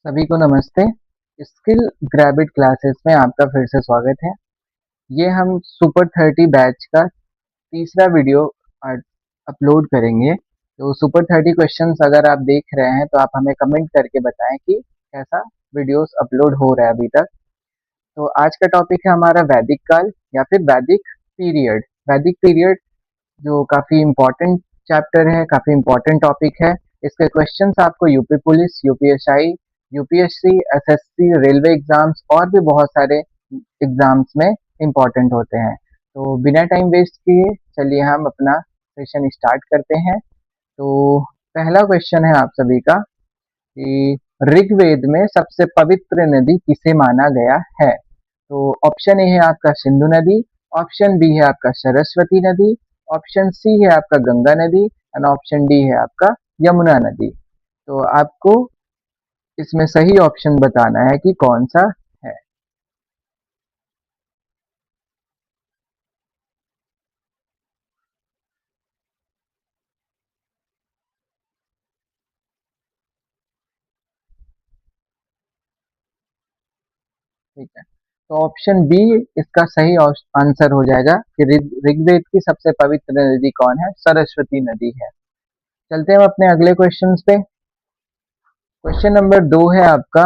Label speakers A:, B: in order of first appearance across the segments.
A: सभी को नमस्ते। स्किल ग्रैबिट क्लासेस में आपका फिर से स्वागत है। ये हम सुपर 30 बैच का तीसरा वीडियो आज अपलोड करेंगे। तो सुपर 30 क्वेश्चंस अगर आप देख रहे हैं तो आप हमें कमेंट करके बताएं कि कैसा वीडियोस अपलोड हो रहा है अभी तक। तो आज का टॉपिक है हमारा वैदिक काल या फिर वैदिक पीरियड। वैदिक पीरियड जो काफी इम्पोर्टेंट चैप्टर है, काफी इम्पोर्टेंट टॉपिक है। इसके क्वेश्चंस आपको UP police, UPSI, UPSC, SSC, railway exams और भी बहुत सारे एग्जाम्स में इम्पोर्टेंट होते हैं। तो बिना टाइम वेस्ट किए चलिए हम अपना सेशन स्टार्ट करते हैं। तो पहला क्वेश्चन है आप सभी का कि ऋग्वेद में सबसे पवित्र नदी किसे माना गया है। तो ऑप्शन ए है आपका सिंधु नदी, ऑप्शन बी है आपका सरस्वती नदी, ऑप्शन सी है आपका गंगा नदी एंड ऑप्शन डी है आपका यमुना नदी। तो आपको इसमें सही ऑप्शन बताना है कि कौन सा है। ठीक है, तो ऑप्शन बी इसका सही आंसर हो जाएगा कि ऋग्वेद की सबसे पवित्र नदी कौन है, सरस्वती नदी है। चलते हैं हम अपने अगले क्वेश्चंस पे। क्वेश्चन नंबर 2 है आपका।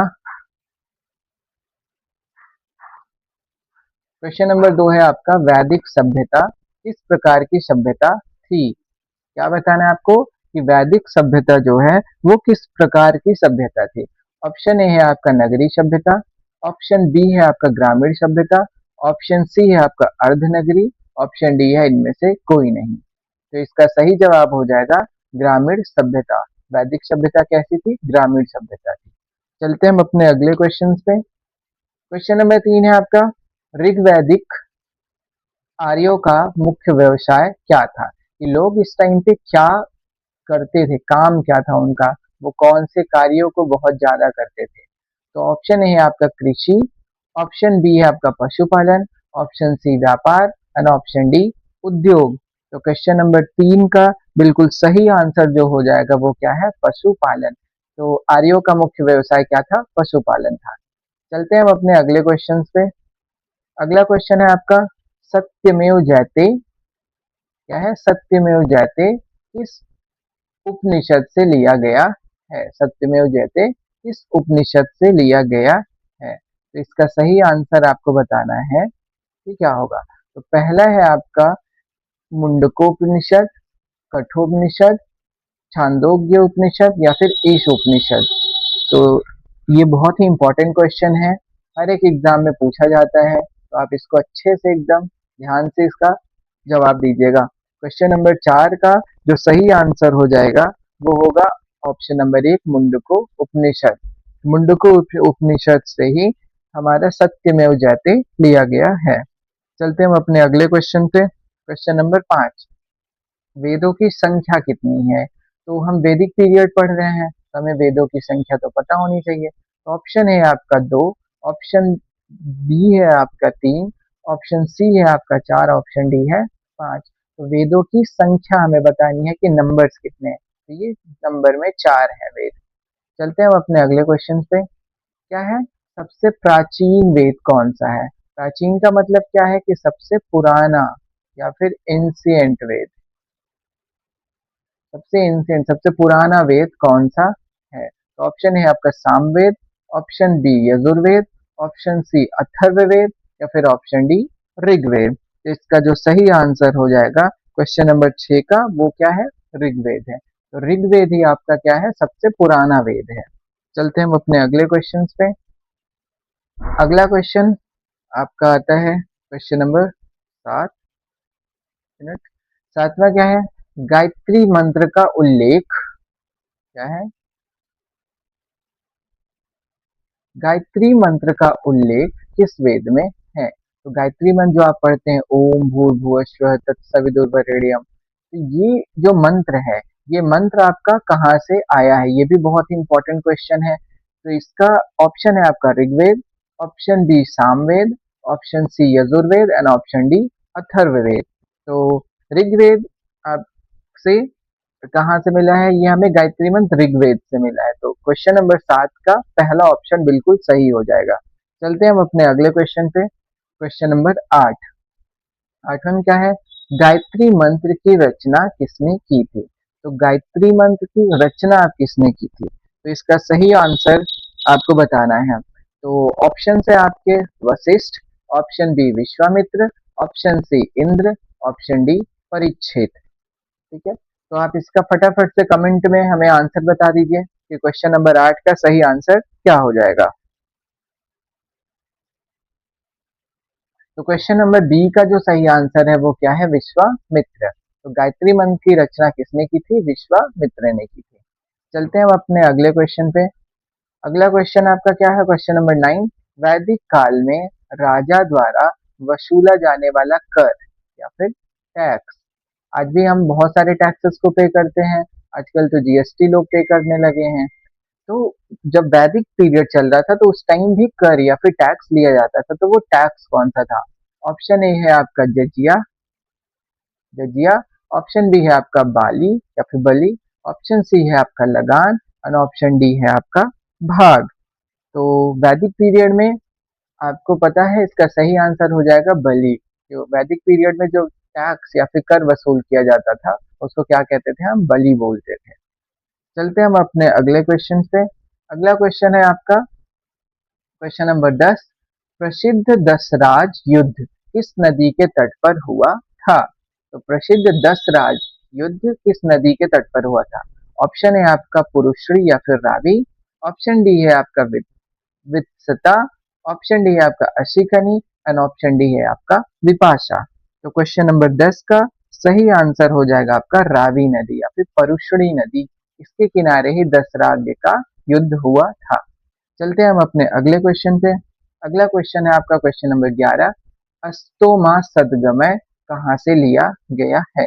A: क्वेश्चन नंबर 2 है आपका, वैदिक सभ्यता किस प्रकार की सभ्यता थी। क्या बताना है आपको कि वैदिक सभ्यता जो है वो किस प्रकार की सभ्यता थी। ऑप्शन ए है आपका नगरी सभ्यता, ऑप्शन बी है आपका ग्रामीण सभ्यता, ऑप्शन सी है आपका अर्धनगरी, ऑप्शन डी है इनमें से कोई नहीं। तो इसका सही जवाब हो जाएगा ग्रामीण सभ्यता। वैदिक सभ्यता कैसी थी, ग्रामीण सभ्यता थी। चलते हैं हम अपने अगले क्वेश्चन पे। क्वेश्चन नंबर 3 है आपका, ऋग्वैदिक आर्यों का मुख्य व्यवसाय क्या था। कि लोग इस टाइम पे क्या करते थे, काम क्या था उनका, वो कौन से कार्यों को बहुत ज्यादा करते थे। तो ऑप्शन ए है आपका कृषि, ऑप्शन बी है आपका पशुपालन, ऑप्शन सी व्यापार एंड ऑप्शन डी उद्योग। तो क्वेश्चन नंबर 3 का बिल्कुल सही आंसर जो हो जाएगा वो क्या है, पशुपालन। तो आर्यों का मुख्य व्यवसाय क्या था, पशुपालन था। चलते हैं हम अपने अगले क्वेश्चन पे। अगला क्वेश्चन है आपका, सत्यमेव जयते, क्या है, सत्यमेव जयते किस उपनिषद से लिया गया है। सत्यमेव जयते किस उपनिषद से लिया गया है। तो इसका सही आंसर आपको बताना है कि क्या होगा। तो पहला है आपका मुंडकोपनिषद, कठोपनिषद, छांदोग्य उपनिषद या फिर ईश उपनिषद। तो ये बहुत ही इंपॉर्टेंट क्वेश्चन है, हर एक एग्जाम में पूछा जाता है। तो आप इसको अच्छे से एकदम ध्यान से इसका जवाब दीजिएगा। क्वेश्चन नंबर 4 का जो सही आंसर हो जाएगा वो होगा ऑप्शन नंबर 1, मुंडको उपनिषद। मुंडको उपनिषद से ही हमारा सत्यमेव जयते लिया गया है। चलते हम अपने अगले क्वेश्चन पे। क्वेश्चन नंबर 5, वेदों की संख्या कितनी है। तो हम वैदिक पीरियड पढ़ रहे हैं तो हमें वेदों की संख्या तो पता होनी चाहिए। तो ऑप्शन है आपका 2, ऑप्शन बी है आपका 3, ऑप्शन सी है आपका 4, ऑप्शन डी है 5। तो वेदों की संख्या हमें बतानी है कि नंबर्स कितने हैं। तो ये नंबर में 4 है वेद। चलते हैं हम अपने अगले क्वेश्चन पे। क्या है, सबसे प्राचीन वेद कौन सा है। प्राचीन का मतलब क्या है कि सबसे पुराना या फिर एंशिएंट वेद। सबसे एंशिएंट, सबसे पुराना वेद कौन सा है। तो ऑप्शन है आपका Samaveda, option B Yajurveda, option C Atharvaveda या फिर ऑप्शन डी ऋग्वेद। तो इसका जो सही आंसर हो जाएगा क्वेश्चन नंबर 6 का वो क्या है, ऋग्वेद है। तो ऋग्वेद ही आपका क्या है, सबसे पुराना वेद है। चलते हैं हम अपने अगले क्वेश्चन पे। अगला क्वेश्चन आपका आता है क्वेश्चन नंबर 7 मिनट। सातवां क्या है, गायत्री मंत्र का उल्लेख, क्या है, गायत्री मंत्र का उल्लेख किस वेद में है। तो गायत्री मंत्र जो आप पढ़ते हैं, ओम भूर्भुवः स्वः तत्सवितुर्वरेण्यम, तो ये जो मंत्र है, ये मंत्र आपका कहाँ से आया है, ये भी बहुत ही इंपॉर्टेंट क्वेश्चन है। तो इसका ऑप्शन है आपका Rigveda, option B Samaveda, option C Yajurveda and option D Atharvaveda. तो ऋग्वेद आपसे कहाँ से मिला है? ये हमें गायत्री मंत्र ऋग्वेद से मिला है। तो क्वेश्चन नंबर 7 का पहला ऑप्शन बिल्कुल सही हो जाएगा। चलते हैं हम अपने अगले क्वेश्चन पे। Question number 8। आठवां क्या है? गायत्री मंत्र की रचना किसने की थी? तो गायत्री मंत्र की रचना किसने की थी? तो इसका सही आंसर आपको बताना है। तो ऑप्शन है आपके Vashishtha, option B Vishwamitra, option C Indra, option D Parikshit. ठीक है, तो आप इसका फटाफट से कमेंट में हमें आंसर बता दीजिए कि क्वेश्चन नंबर 8 का सही आंसर क्या हो जाएगा। तो क्वेश्चन नंबर बी का जो सही आंसर है वो क्या है? विश्वामित्र। तो गायत्री मंत्र की रचना किसने की थी? विश्वामित्र ने की थी। चलते हैं अब अपने अगले क्वेश्चन पे। अगला क्वेश्चन आपका क्या है? Question number 9। वैदिक काल में राजा द्वारा वसूला जाने वाला कर या फिर टैक्स। आज भी हम बहुत सारे टैक्सेस को पे करते हैं। आजकल तो जीएसटी लोग पे करने लगे हैं। तो जब वैदिक पीरियड चल रहा था तो उस टाइम भी कर या फिर टैक्स लिया जाता था। तो वो टैक्स कौन सा था? ऑप्शन ए है आपका जजिया, जजिया। ऑप्शन बी है आपका बाली या फिर बली। ऑप्शन सी है आपका लगान और ऑप्शन डी है आपका भाग। तो वैदिक पीरियड में आपको पता है इसका सही आंसर हो जाएगा बलि। जो वैदिक पीरियड में जो टैक्स या फिर कर वसूल किया जाता था उसको क्या कहते थे? हम बलि बोलते थे। चलते हैं हम अपने अगले क्वेश्चन पे। अगला क्वेश्चन है आपका क्वेश्चन नंबर 10। प्रसिद्ध दसराज युद्ध किस नदी के तट पर हुआ था? तो प्रसिद्ध दसराज युद्ध किस नदी के तट पर हुआ था? ऑप्शन है आपका पुरुश्री या फिर रावी। ऑप्शन डी है आपका वित्सता। ऑप्शन डी है आपका अशिकनी एंड ऑप्शन डी है आपका विपाशा। तो क्वेश्चन नंबर 10 का सही आंसर हो जाएगा आपका रावी नदी या फिर परुश्री नदी। इसके किनारे ही दसराज का युद्ध हुआ था। चलते हैं हम अपने अगले क्वेश्चन पे। अगला क्वेश्चन है आपका क्वेश्चन नंबर 11। अस्तोमा सदगमय कहाँ से लिया गया है?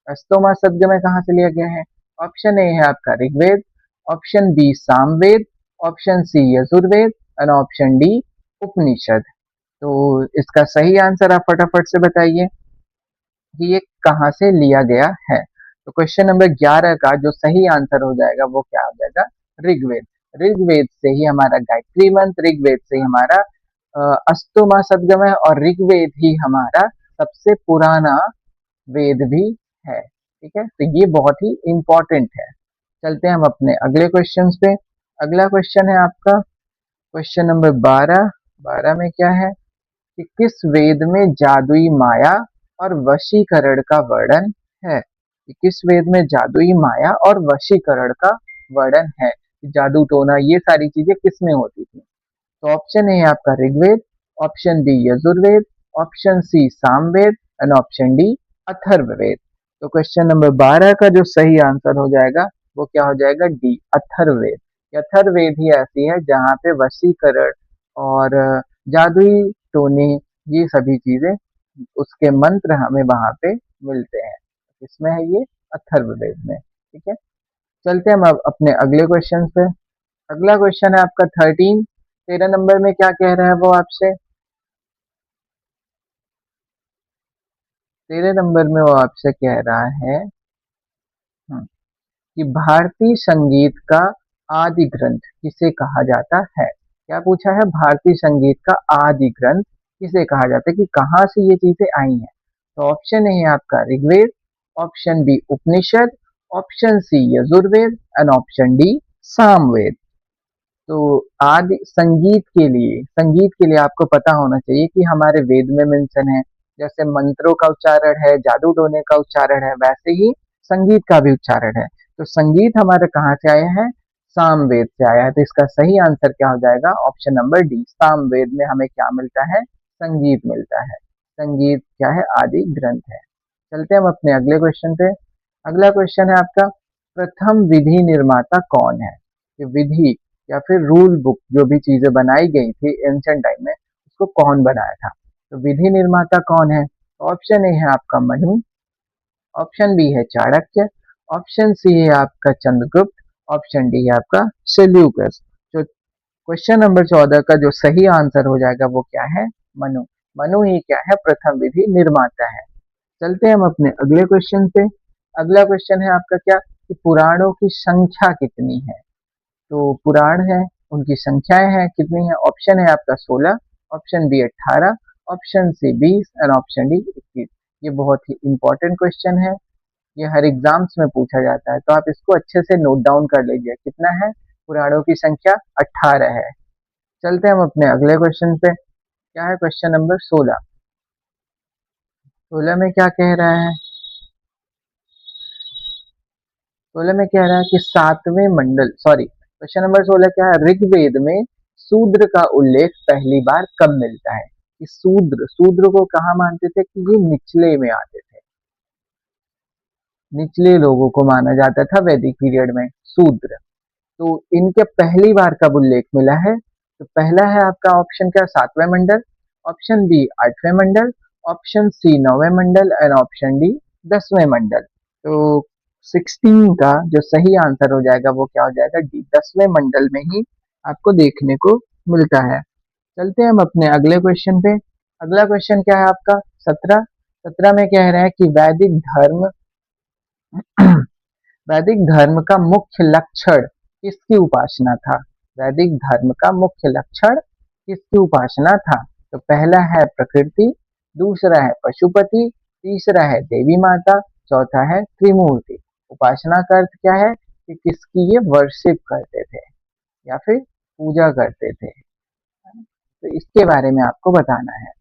A: अस्तोमा सदगमय कहाँ से लिया गया है? ऑप्शन ए है आपका Rigveda, option B Samaveda, option C Yajurveda and option D Upanishad. तो इसका सही आंसर आप फटाफट से बताइए कि ये कहाँ से लिया गया है। तो क्वेश्चन नंबर 11 का जो सही आंसर हो जाएगा वो क्या हो जाएगा? ऋग्वेद। ऋग्वेद से ही हमारा गायत्री मंत्र, ऋग्वेद से ही हमारा अस्तोमा सदगमय और ऋग्वेद ही हमारा सबसे पुराना वेद भी है। ठीक है, तो ये बहुत ही इंपॉर्टेंट है। चलते हैं हम अपने अगले क्वेश्चन पे। अगला क्वेश्चन है आपका क्वेश्चन नंबर 12। 12 में क्या है कि किस वेद में जादुई माया और वशीकरण का वर्णन है? कि किस वेद में जादुई माया और वशीकरण का वर्णन है? जादू टोना ये सारी चीजें किस में होती थी? तो ऑप्शन ए है आपका Rigveda, option B Yajurveda, option C Samaveda and option D Atharvaveda. तो क्वेश्चन नंबर 12 का जो सही आंसर हो जाएगा वो क्या हो जाएगा? डी अथर्ववेद। अथर्ववेद ही ऐसी है जहाँ पे वशीकरण और जादुई टोने ये सभी चीजें उसके मंत्र हमें वहां पे मिलते हैं। इसमें है ये अथर्ववेद में। ठीक है, चलते हैं हम अब अपने अगले क्वेश्चन पे। अगला क्वेश्चन है आपका 13। 13 नंबर में क्या कह रहा है वो आपसे? 13 नंबर में वो आपसे कह रहा है कि भारतीय संगीत का आदि ग्रंथ किसे कहा जाता है? क्या पूछा है? भारतीय संगीत का आदि ग्रंथ किसे कहा जाता है, कि कहाँ से ये चीजें आई हैं? तो ऑप्शन ए है आपका Rigveda, option B Upanishad, option C Yajurveda and option D Samaveda. तो आदि संगीत के लिए आपको पता होना चाहिए कि हमारे वेद में मेंशन है। जैसे मंत्रों का उच्चारण है, जादू टोने का उच्चारण है, वैसे ही संगीत का भी उच्चारण है। तो संगीत हमारे कहाँ से आया है? सामवेद से आया है। तो इसका सही आंसर क्या हो जाएगा? Option number D. सामवेद में हमें क्या मिलता है? संगीत मिलता है। संगीत क्या है? आदि ग्रंथ है। चलते हैं हम अपने अगले क्वेश्चन पे। अगला क्वेश्चन है आपका प्रथम विधि निर्माता कौन है? ये विधि या फिर रूल बुक जो भी चीजें बनाई गई थी एंशिएंट टाइम में उसको कौन बनाया था? तो विधि निर्माता कौन है? ऑप्शन ए है आपका मनु, ऑप्शन बी है चाणक्य, ऑप्शन सी है आपका चंद्रगुप्त, ऑप्शन डी है आपका सेल्यूकस। तो क्वेश्चन नंबर 14 का जो सही आंसर हो जाएगा वो क्या है? मनु। मनु ही क्या है? प्रथम विधि निर्माता है। चलते हैं हम अपने अगले क्वेश्चन पे। अगला क्वेश्चन है आपका क्या, कि पुराणों की संख्या कितनी है। तो पुराण है, उनकी संख्याएं हैं कितनी है। ऑप्शन है आपका 16, option B 18, option C 20 and option D 21। ये बहुत ही इंपॉर्टेंट क्वेश्चन है, ये हर एग्जाम्स में पूछा जाता है, तो आप इसको अच्छे से नोट डाउन कर लीजिए। कितना है, पुराणों की संख्या 18 है। चलते हैं हम अपने अगले क्वेश्चन पे। क्या है क्वेश्चन नंबर 16। 16 में क्या कह रहा है, 16 में कह रहा है कि सातवें मंडल, सॉरी क्वेश्चन नंबर 16 क्या है, ऋग्वेद में शूद्र का उल्लेख पहली बार कब मिलता है। कि शूद्र, शूद्र को कहाँ मानते थे, कि ये निचले में आते थे, निचले लोगों को माना जाता था वैदिक पीरियड में शूद्र। तो इनके पहली बार कब उल्लेख मिला है, तो पहला है आपका ऑप्शन क्या, सातवें मंडल, ऑप्शन बी आठवें मंडल, ऑप्शन सी नौवें मंडल एंड ऑप्शन डी 10वें मंडल। तो 16 का जो सही आंसर हो जाएगा वो क्या हो जाएगा, डी 10वें मंडल में ही आपको देखने को मिलता है। चलते हैं हम अपने अगले क्वेश्चन पे। अगला क्वेश्चन क्या है आपका 17। 17 में कह रहे हैं कि वैदिक धर्म वैदिक धर्म का मुख्य लक्षण किसकी उपासना था। वैदिक धर्म का मुख्य लक्षण किसकी उपासना था। तो पहला है प्रकृति, दूसरा है पशुपति, तीसरा है देवी माता, चौथा है त्रिमूर्ति। उपासना का अर्थ क्या है, कि किसकी ये वर्शिप करते थे या फिर पूजा करते थे, तो इसके बारे में आपको बताना है।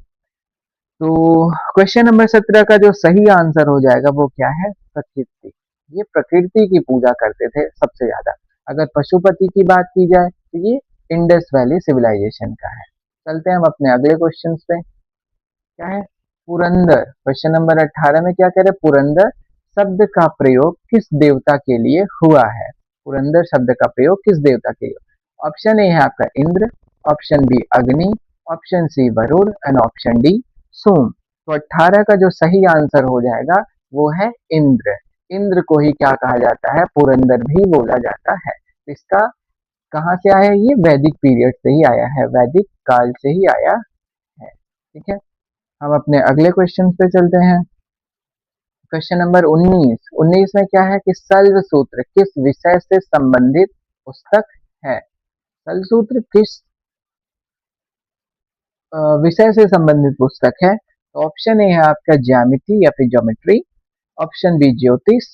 A: तो क्वेश्चन नंबर 17 का जो सही आंसर हो जाएगा वो क्या है, प्रकृति। ये प्रकृति की पूजा करते थे सबसे ज्यादा। अगर पशुपति की बात की जाए तो ये इंडस वैली सिविलाइजेशन का है। चलते हैं हम अपने अगले क्वेश्चन पे। क्या है, पुरंदर। क्वेश्चन नंबर 18 में क्या कह रहे हैं, पुरंदर शब्द का प्रयोग किस देवता के लिए हुआ है। पुरंदर शब्द का प्रयोग किस देवता के लिए। ऑप्शन ए है आपका Indra, option B Agni, option C Varuna and option D Soma. तो 18 का जो सही आंसर हो जाएगा वो है इंद्र। इंद्र को ही क्या कहा जाता है, पुरंदर भी बोला जाता है। इसका कहाँ से आया है, ये वैदिक पीरियड से ही आया है, वैदिक काल से ही आया है। ठीक है, हम अपने अगले क्वेश्चन पे चलते हैं। Question number 19। 19 में क्या है, कि सल्व सूत्र किस विषय से संबंधित पुस्तक है। सल्व सूत्र किस विषय से संबंधित पुस्तक है। तो ऑप्शन ए है आपका ज्यामिति या फिर ज्योमेट्री, ऑप्शन बी ज्योतिष,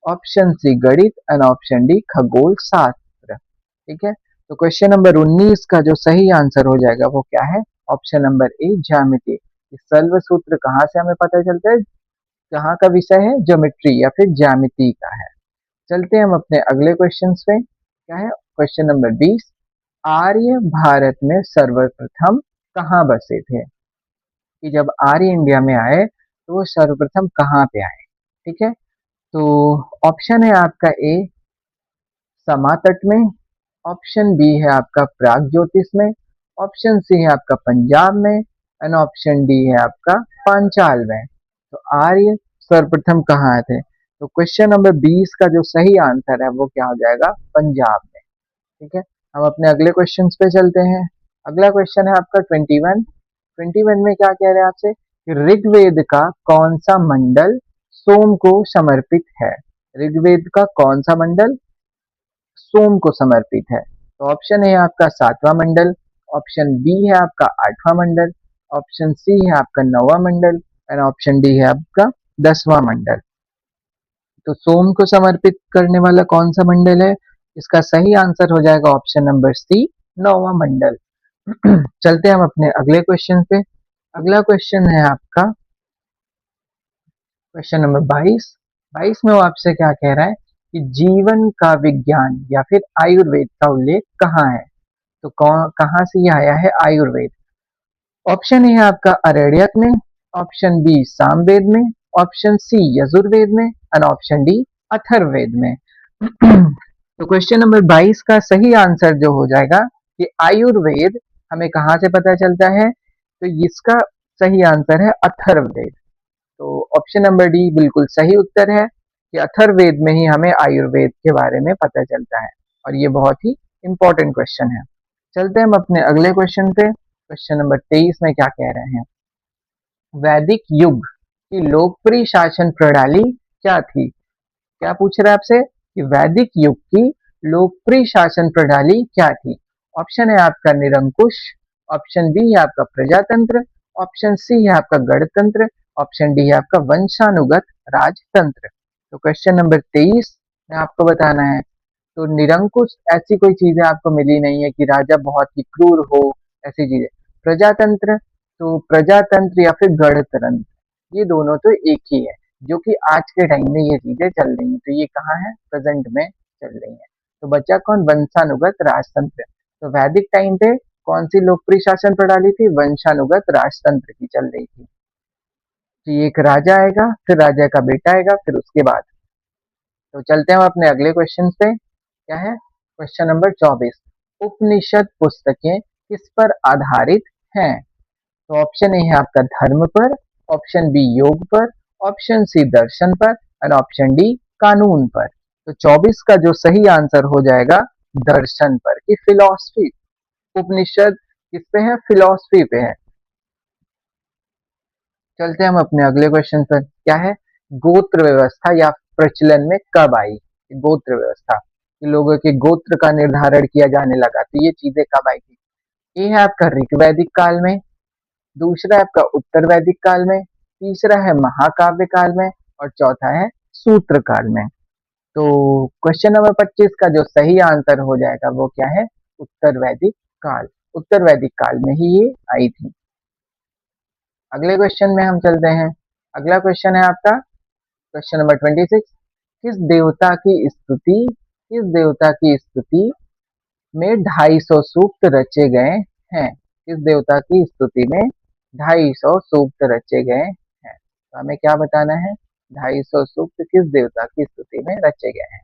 A: ऑप्शन सी गणित एंड ऑप्शन डी खगोल शास्त्र। ठीक है, तो क्वेश्चन नंबर 19 का जो सही आंसर हो जाएगा वो क्या है, ऑप्शन नंबर ए ज्यामिति। सल्व सूत्र कहाँ से हमें पता चलता है, कहाँ का विषय है, ज्योमेट्री या फिर ज्यामिति का है। चलते हैं हम अपने अगले क्वेश्चन पे। क्या है क्वेश्चन नंबर 20। आर्य भारत में सर्वप्रथम कहाँ बसे थे। कि जब आर्य इंडिया में आए तो वो सर्वप्रथम कहाँ पे आए। ठीक है, तो ऑप्शन है आपका ए समातट में, ऑप्शन बी है आपका प्राग ज्योतिष में, ऑप्शन सी है आपका पंजाब में एंड ऑप्शन डी है आपका पांचाल में। तो आर्य सर्वप्रथम कहाँ आए थे। तो क्वेश्चन नंबर 20 का जो सही आंसर है वो क्या हो जाएगा, पंजाब में। ठीक है, हम अपने अगले क्वेश्चन पे चलते हैं। अगला क्वेश्चन है आपका 21। 21 में क्या कह रहे हैं आपसे, कि ऋग्वेद का कौन सा मंडल सोम को समर्पित है। ऋग्वेद का कौन सा मंडल सोम को समर्पित है। तो ऑप्शन है आपका सातवां मंडल, ऑप्शन बी है आपका आठवां मंडल, ऑप्शन सी है आपका नौवां मंडल एंड ऑप्शन डी है आपका 10वां मंडल। तो सोम को समर्पित करने वाला कौन सा मंडल है, इसका सही आंसर हो जाएगा ऑप्शन नंबर सी नौवां मंडल। चलते हैं हम अपने अगले क्वेश्चन पे। अगला क्वेश्चन है आपका क्वेश्चन नंबर 22। 22 में वो आपसे क्या कह रहा है, कि जीवन का विज्ञान या फिर आयुर्वेद का उल्लेख कहाँ है। तो कहाँ से ये आया है आयुर्वेद। ऑप्शन है आपका अरण्यक में, ऑप्शन बी सामवेद में, ऑप्शन सी यजुर्वेद में एंड ऑप्शन डी अथर्ववेद में। तो क्वेश्चन नंबर 22 का सही आंसर जो हो जाएगा, कि आयुर्वेद हमें कहाँ से पता चलता है। तो इसका सही आंसर है अथर्ववेद। तो ऑप्शन नंबर डी बिल्कुल सही उत्तर है, कि अथर्ववेद में ही हमें आयुर्वेद के बारे में पता चलता है, और ये बहुत ही इंपॉर्टेंट क्वेश्चन है। चलते हैं हम अपने अगले क्वेश्चन पे। क्वेश्चन नंबर 23 में क्या कह रहे हैं, वैदिक युग की लोकप्रिय शासन प्रणाली क्या थी। क्या पूछ रहा है आपसे कि वैदिक युग की लोकप्रिय शासन प्रणाली क्या थी? ऑप्शन है आपका निरंकुश, ऑप्शन बी है आपका प्रजातंत्र, ऑप्शन सी है आपका गणतंत्र, ऑप्शन डी है आपका वंशानुगत राजतंत्र। तो क्वेश्चन नंबर 23 में आपको बताना है। तो निरंकुश ऐसी कोई चीजें आपको मिली नहीं है कि राजा बहुत ही क्रूर हो, ऐसी चीजें। प्रजातंत्र, तो प्रजातंत्र या फिर गणतंत्र, ये दोनों तो एक ही है, जो कि आज के टाइम में ये चीजें चल रही हैं। तो ये कहाँ है? प्रेजेंट में चल रही है। तो बचा कौन? वंशानुगत राजतंत्र। तो वैदिक टाइम पे कौन सी लोकप्रिय शासन प्रणाली थी? वंशानुगत राजतंत्र की चल रही थी। तो ये एक राजा आएगा, फिर राजा का बेटा आएगा, फिर उसके बाद। तो चलते हैं हम अपने अगले क्वेश्चन पे। क्या है? Question number 24। उपनिषद पुस्तकें किस पर आधारित हैं? तो ऑप्शन ए है आपका धर्म पर, ऑप्शन बी योग पर, ऑप्शन सी दर्शन पर और ऑप्शन डी कानून पर। तो 24 का जो सही आंसर हो जाएगा दर्शन पर, कि फिलॉसफी। उपनिषद किस पे है? फिलॉसफी पे है। चलते हैं हम अपने अगले क्वेश्चन पर। क्या है? गोत्र व्यवस्था या प्रचलन में कब आई? गोत्र व्यवस्था कि लोगों के गोत्र का निर्धारण किया जाने लगा, तो ये चीजें कब आई थी? ये है आपका ऋग्वैदिक काल में, दूसरा है आपका उत्तर वैदिक काल में, तीसरा है महाकाव्य काल में और चौथा है सूत्र काल में। तो क्वेश्चन नंबर 25 का जो सही आंसर हो जाएगा वो क्या है? उत्तर वैदिक काल। उत्तर वैदिक काल में ही ये आई थी। अगले क्वेश्चन में हम चलते हैं। अगला क्वेश्चन है आपका क्वेश्चन नंबर 26। किस देवता की स्तुति में 250 सूक्त रचे गए हैं? किस देवता की स्तुति में 250 सूक्त रचे गए हैं? तो हमें क्या बताना है? 250 सूक्त किस देवता की स्तुति में रचे गए हैं?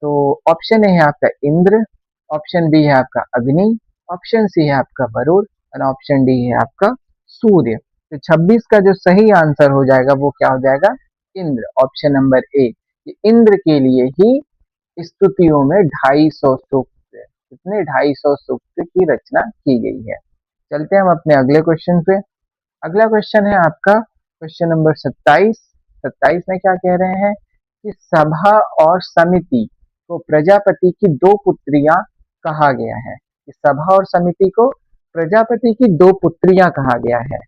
A: तो ऑप्शन ए है आपका इंद्र, ऑप्शन बी है आपका अग्नि, ऑप्शन सी है आपका वरुण और ऑप्शन डी है आपका सूर्य। तो 26 का जो सही आंसर हो जाएगा वो क्या हो जाएगा? Indra, option number A. Indra के लिए ही स्तुतियों में 250 सूक्त, कितने? 250 सूक्त की रचना की गई है। चलते हैं हम अपने अगले क्वेश्चन पे। अगला क्वेश्चन है आपका क्वेश्चन नंबर 27। 27 में क्या कह रहे हैं कि सभा और समिति को प्रजापति की दो पुत्रियां कहा गया है। कि सभा और समिति को प्रजापति की दो पुत्रियां कहा गया है।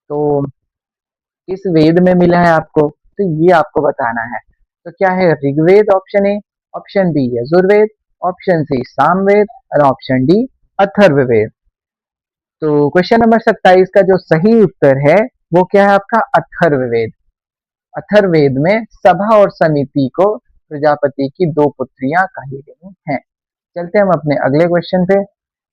A: तो किस वेद में मिला है आपको? तो ये आपको बताना है। तो क्या है? Rigveda option A, option B Yajurveda, option C Samaveda और ऑप्शन डी अथर्ववेद। तो क्वेश्चन नंबर 27 का जो सही उत्तर है वो क्या है आपका? अथर्ववेद। अथर्ववेद में सभा और समिति को प्रजापति की दो पुत्रियां कही गई हैं। चलते हैं हम अपने अगले क्वेश्चन पे।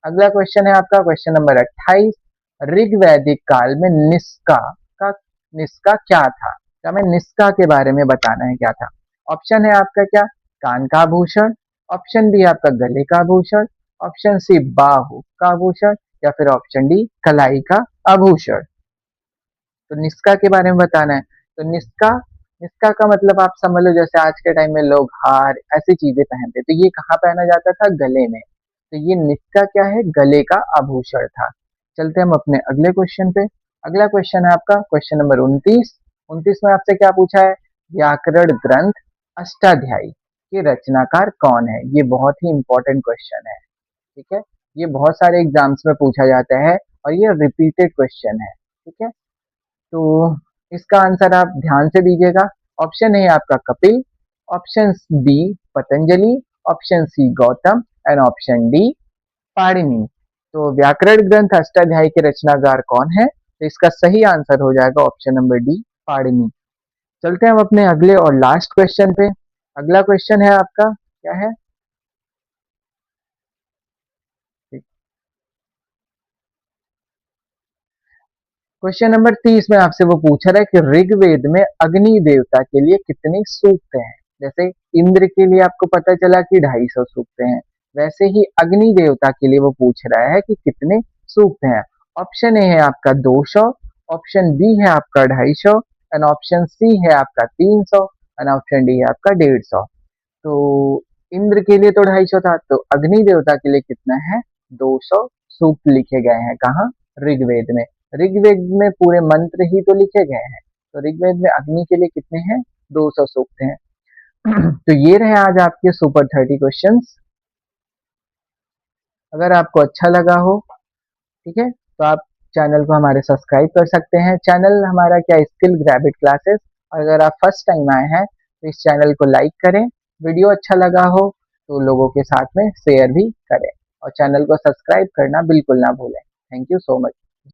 A: अगला क्वेश्चन है आपका क्वेश्चन नंबर 28। ऋग्वैदिक काल में का निष्का क्या था? तो हमें निष्का के बारे में बताना है क्या था। ऑप्शन है आपका क्या? कान का आभूषण, ऑप्शन बी आपका गले का आभूषण, ऑप्शन सी बाहु का आभूषण या फिर ऑप्शन डी कलाई का आभूषण। तो निष्का के बारे में बताना है। तो निष्का, निष्का का मतलब आप समझ लो जैसे आज के टाइम में लोग हार ऐसी चीजें पहनते, तो ये कहाँ पहना जाता था? गले में। तो ये निष्का क्या है? गले का आभूषण था। चलते हम अपने अगले क्वेश्चन पे। अगला क्वेश्चन है आपका क्वेश्चन नंबर 29। 29 में आपसे क्या पूछा है? व्याकरण ग्रंथ अष्टाध्यायी के रचनाकार कौन है? ये बहुत ही इंपॉर्टेंट क्वेश्चन है। ठीक है, ये बहुत सारे एग्जाम्स में पूछा जाता है और ये रिपीटेड क्वेश्चन है। ठीक है, तो इसका आंसर आप ध्यान से दीजिएगा। ऑप्शन ए आपका Kapil, option B Patanjali, option C Gautam and option D Panini. तो व्याकरण ग्रंथ अष्टाध्यायी के रचनाकार कौन है? तो इसका सही आंसर हो जाएगा ऑप्शन नंबर डी पाणिनि। चलते हैं हम अपने अगले और लास्ट क्वेश्चन पे। अगला क्वेश्चन है आपका क्या है? क्वेश्चन नंबर 30 में आपसे वो पूछ रहा है कि ऋग्वेद में अग्नि देवता के लिए कितने सूक्त हैं? जैसे इंद्र के लिए आपको पता चला कि 250 सूक्त हैं, वैसे ही अग्नि देवता के लिए वो पूछ रहा है कि कितने सूक्त हैं। ऑप्शन ए है आपका 200, ऑप्शन बी है आपका 250 एंड ऑप्शन सी है आपका 300 एंड ऑप्शन डी है आपका 150। तो इंद्र के लिए तो 250 था, तो अग्नि देवता के लिए कितना है? 200 सूक्त लिखे गए हैं। कहाँ? ऋग्वेद में। ऋग्वेद में पूरे मंत्र ही तो लिखे गए हैं। तो ऋग्वेद में अग्नि के लिए कितने हैं? 200 सूक्त हैं। तो ये रहे आज आपके सुपर 30 क्वेश्चंस। अगर आपको अच्छा लगा हो, ठीक है, तो आप चैनल को हमारे सब्सक्राइब कर सकते हैं। चैनल हमारा क्या, स्किल ग्रैबिट क्लासेस। अगर आप फर्स्ट टाइम आए हैं तो इस चैनल को लाइक करें, वीडियो अच्छा लगा हो तो लोगों के साथ में शेयर भी करें, और चैनल को सब्सक्राइब करना बिल्कुल ना भूलें। Thank you so much.